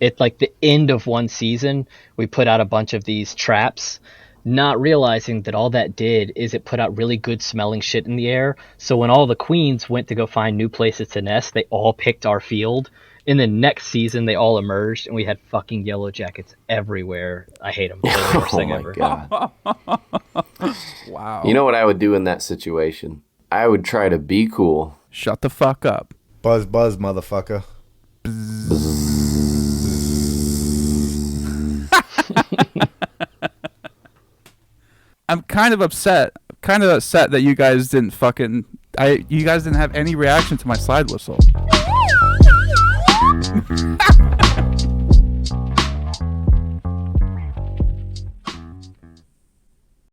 At like the end of one season, we put out a bunch of these traps, not realizing that all that did is it put out really good smelling shit in the air. So when all the queens went to go find new places to nest, they all picked our field. In the next season, they all emerged, and we had fucking yellow jackets everywhere. I hate them. They're the worst Oh thing my ever. god. Wow. You know what I would do in that situation? I would try to be cool. Shut the fuck up. Buzz, buzz, motherfucker. I'm kind of upset. That you guys didn't you guys didn't have any reaction to my slide whistle.